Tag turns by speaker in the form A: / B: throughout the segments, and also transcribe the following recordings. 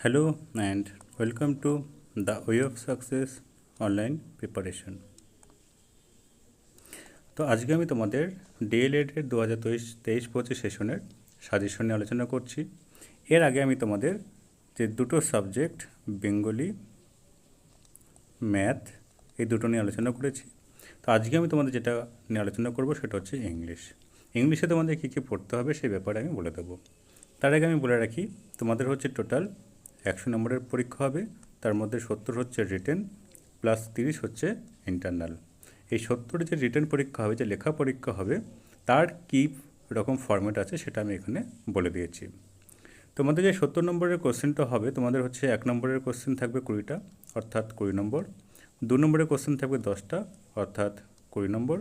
A: Hello and welcome to the Way of Success online preparation. তো আজকে আমি তোমাদের ডিএলএডের 2023-24 সেশনের সাজেশন নিয়ে আলোচনা করছি। এর আগে আমি তোমাদের যে দুটো সাবজেক্ট বেঙ্গলি, ম্যাথ, এই দুটো নিয়ে আলোচনা করেছি। তো আজকে আমি তোমাদের যেটা নিয়ে আলোচনা করব সেটা হচ্ছে ইংলিশ। ইংলিশে তোমাদের কী কী পড়তে হবে সেই ব্যাপারে আমি বলে দেবো। তার আগে আমি বলে রাখি, তোমাদের হচ্ছে টোটাল 100 নম্বরের পরীক্ষা হবে। তার মধ্যে 70 হচ্ছে রিটেন প্লাস 30 হচ্ছে ইন্টারনাল। এই 70 যে রিটেন পরীক্ষা হবে, যে লেখা পরীক্ষা হবে, তার কী রকম ফর্ম্যাট আছে সেটা আমি এখানে বলে দিয়েছি। তোমাদের যে 70 নম্বরের কোশ্চেনটা হবে, তোমাদের হচ্ছে 1 নম্বরের কোশ্চেন থাকবে 20টা অর্থাৎ 20 নম্বর, 2 নম্বরের কোশ্চেন থাকবে 10টা অর্থাৎ 20 নম্বর,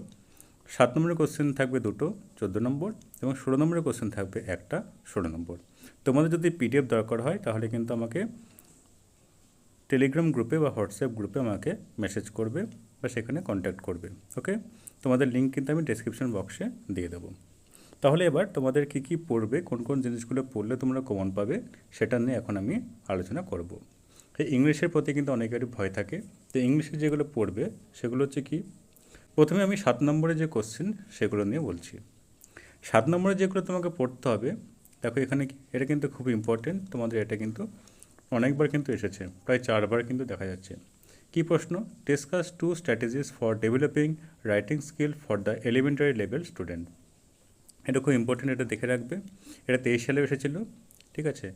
A: 7 নম্বরের কোশ্চেন থাকবে 2টো 14 নম্বর এবং 16 নম্বরের কোশ্চেন থাকবে একটা 16 নম্বর। তোমাদের যদি পিডিএফ দরকার হয় তাহলে কিন্তু আমাকে টেলিগ্রাম গ্রুপে বা হোয়াটসঅ্যাপ গ্রুপে আমাকে মেসেজ করবে বা সেখানে কন্ট্যাক্ট করবে। ওকে, তোমাদের লিঙ্ক কিন্তু আমি ডেসক্রিপশন বক্সে দিয়ে দেবো। তাহলে এবার তোমাদের কী কী পড়বে, কোন কোন জিনিসগুলো পড়লে তোমরা কমন পাবে সেটা নিয়ে এখন আমি আলোচনা করব। এই ইংলিশের প্রতি কিন্তু অনেকেরই ভয় থাকে। তো ইংলিশে যেগুলো পড়বে সেগুলো হচ্ছে কি, প্রথমে আমি 7 নম্বরে যে কোশ্চেন সেগুলো নিয়ে বলছি। 7 নম্বরে যেগুলো তোমাকে পড়তে হবে, দেখো এখানে এটা কিন্তু খুব ইম্পর্টেন্ট, তোমাদের এটা কিন্তু অনেকবার কিন্তু এসেছে, প্রায় 4বার কিন্তু দেখা যাচ্ছে। কি প্রশ্ন? Discuss 2 strategies for developing writing skill for the elementary level student. এটা খুব ইম্পর্টেন্ট, এটা দেখে রাখবে। এটা 23 সালে এসেছিলো, ঠিক আছে।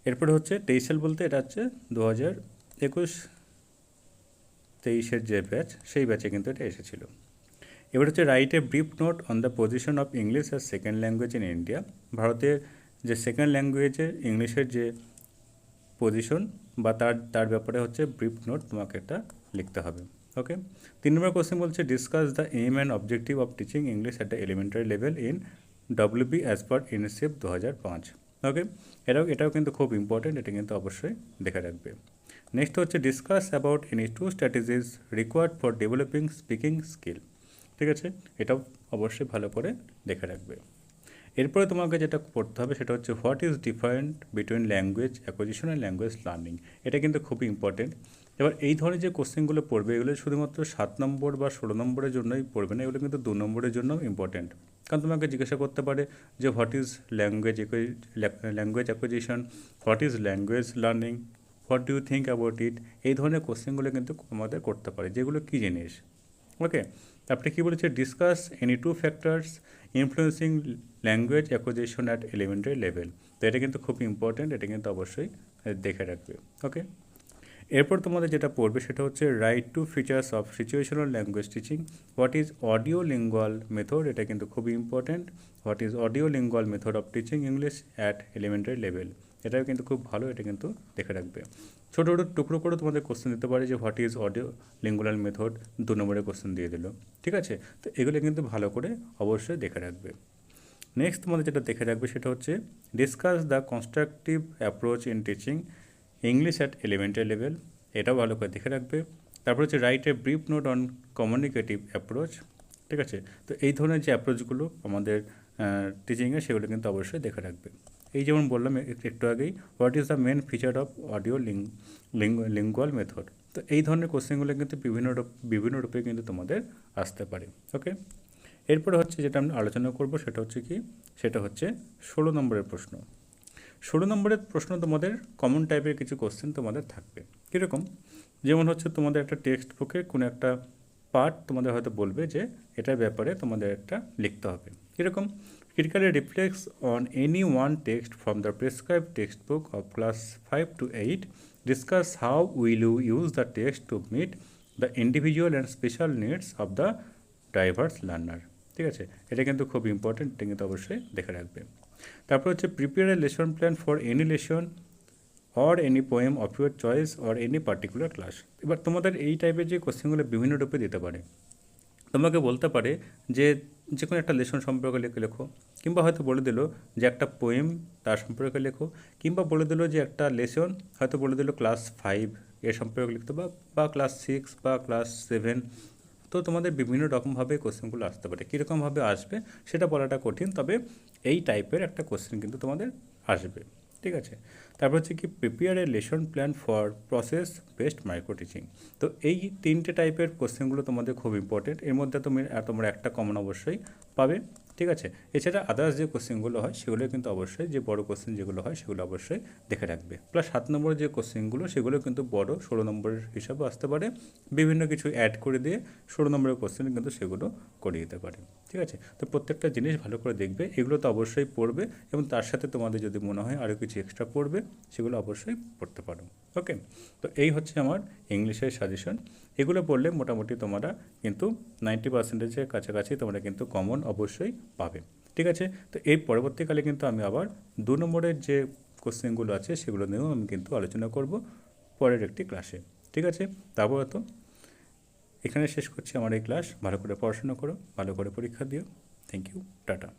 A: এরপরে হচ্ছে 23 সাল বলতে এটা হচ্ছে 2021-23 যে ব্যাচ, সেই ব্যাচে কিন্তু এটা এসেছিলো। এবার হচ্ছে write a brief note on the position of English as second language in India. ভারতের যে সেকেন্ড ল্যাঙ্গুয়েজে ইংলিশের যে পজিশন বা তার ব্যাপারে হচ্ছে ব্রিফ নোট তোমাকে একটা লিখতে হবে। ওকে, 3 নম্বর কোশ্চেন বলছে discuss the aim and objective of teaching English at the elementary level in WB as per UNICEF 2005। ওকে, এটাও কিন্তু খুব ইম্পর্টেন্ট, এটা কিন্তু অবশ্যই দেখে রাখবে। নেক্সট হচ্ছে discuss about any 2 strategies required for developing speaking skill. ঠিক আছে, এটাও অবশ্যই ভালো করে দেখে রাখবে। এরপরে তোমাকে যেটা পড়তে হবে সেটা হচ্ছে what is different between language acquisition and language learning. এটা কিন্তু খুবই ইম্পর্টেন্ট। এবার এই ধরনের যে কোশ্চেনগুলো পড়বে এগুলো শুধুমাত্র 7 নম্বর বা 16 নম্বরের জন্যই পড়বে না, এগুলো কিন্তু 2 নম্বরের জন্য ইম্পর্টেন্ট। কারণ তোমাকে জিজ্ঞাসা করতে পারে যে what is language acquisition, what is language learning, what do you think about it. এই ধরনের কোশ্চেনগুলো কিন্তু আমাদের করতে পারে, যেগুলো কী জিনিস। ওকে, তারপরে কী বলেছে discuss any 2 factors influencing language acquisition at elementary level. তো এটা কিন্তু খুব ইম্পর্টেন্ট, এটা কিন্তু অবশ্যই দেখে রাখবে। ওকে, এরপর তোমাদের যেটা পড়বে সেটা হচ্ছে right two features of situational language teaching, what is audio lingual method. এটা কিন্তু খুবই important, what is audio lingual method of teaching English at elementary level. এটাও কিন্তু খুব ভালো, এটা কিন্তু দেখে রাখবে। ছোটো ছোটো টুকরো করে তোমাদের কোশ্চেন দিতে পারে যে what is audio lingual method, 2 নম্বরের কোশ্চেন দিয়ে দিল। ঠিক আছে, তো এগুলো কিন্তু ভালো করে অবশ্যই দেখে রাখবে। নেক্সট তোমাদের যেটা দেখে রাখবে সেটা হচ্ছে discuss the constructive approach in teaching English at elementary level. এটাও ভালো করে দেখে রাখবে। তারপর হচ্ছে write a brief note on communicative approach. ঠিক আছে, তো এই ধরনের যে অ্যাপ্রোচগুলো আমাদের টিচিংয়ে, সেগুলো কিন্তু অবশ্যই দেখে রাখবে। এই যেমন বললাম একটু আগেই, what is the main feature of audio lingual method. তো এই ধরনের কোশ্চেনগুলো কিন্তু বিভিন্ন রূপে কিন্তু তোমাদের আসতে পারে। ওকে, এরপরে হচ্ছে যেটা আমরা আলোচনা করব সেটা হচ্ছে কি, সেটা হচ্ছে 16 নম্বরের প্রশ্ন। 16 নম্বরের প্রশ্ন তোমাদের কমন টাইপের কিছু কোশ্চেন তোমাদের থাকবে। কীরকম? যেমন হচ্ছে তোমাদের একটা টেক্সট বুকে কোনো একটা পার্ট তোমাদের হয়তো বলবে যে এটার ব্যাপারে তোমাদের একটা লিখতে হবে। কীরকম? critically reflects on any one text from the prescribed textbook of class 5 to 8. Discuss how will you use the text to meet the individual and special needs of the diverse learner. ঠিক আছে, এটা কিন্তু খুব important, এটা কিন্তু অবশ্যই দেখে রাখবে। তারপর হচ্ছে prepare a lesson plan for any lesson or any poem of your choice or any particular class. এবার তোমাদের এই টাইপের যে কোশ্চেনগুলো বিভিন্ন রূপে দিতে পারে। তোমাকে বলতে পারে যে কোনো একটা লেসন সম্পর্কে লেখো, কিংবা হয়তো বলে দিল যে একটা পোয়েম তার সম্পর্কে লেখো, কিংবা বলে দিল যে একটা লেসন হয়তো বলে দিল ক্লাস 5 এর সম্পর্কে লিখতে, বা ক্লাস 6 বা ক্লাস 7। তো তোমাদের বিভিন্ন রকমভাবে কোশ্চেনগুলো আসতে পারে। কীরকমভাবে আসবে সেটা বলাটা কঠিন, তবে এই টাইপের একটা কোশ্চেন কিন্তু তোমাদের আসবে। ঠিক আছে। তারপর হচ্ছে কি prepare a lesson plan for process based micro teaching. তো এই তিনটে টাইপের কোশ্চেনগুলো তোমাদের খুব ইম্পর্টেন্ট, এর মধ্যে তোমরা একটা কমন অবশ্যই পাবে, ঠিক আছে। এছাড়া আদার্স যে কোশ্চেনগুলো হয় সেগুলো কিন্তু অবশ্যই, যে বড় কোশ্চেন যেগুলো হয় সেগুলো অবশ্যই দেখে রাখবে। প্লাস 7 নম্বরের যে কোশ্চেনগুলো সেগুলো কিন্তু বড় 16 নম্বরের হিসাবে আসতে পারে, বিভিন্ন কিছু অ্যাড করে দিয়ে 16 নম্বরের কোশ্চেন কিন্তু সেগুলো করে দিতে পারে, ঠিক আছে। তো প্রত্যেকটা জিনিস ভালো করে দেখবে, এগুলো তো অবশ্যই পড়বে, এবং তার সাথে তোমাদের যদি মনে হয় আরও কিছু এক্সট্রা পড়বে সেগুলো অবশ্যই পড়তে পারো। ওকে, তো এই হচ্ছে আমার ইংলিশের সাজেশন। এগুলো পড়লে মোটামুটি তোমরা কিন্তু 90%-এর কাছাকাছি তোমরা কিন্তু কমন অবশ্যই পাবে, ঠিক আছে। তো এই পরবর্তীকালে কিন্তু আমি আবার 2 নম্বরের যে কোশ্চেনগুলো আছে সেগুলো নিয়েও আমি কিন্তু আলোচনা করব পরের একটি ক্লাসে, ঠিক আছে। তারপর তো এখানে শেষ করছি আমার এই ক্লাস। ভালো করে পড়াশোনা করো, ভালো করে পরীক্ষা দিও। Thank you, tata.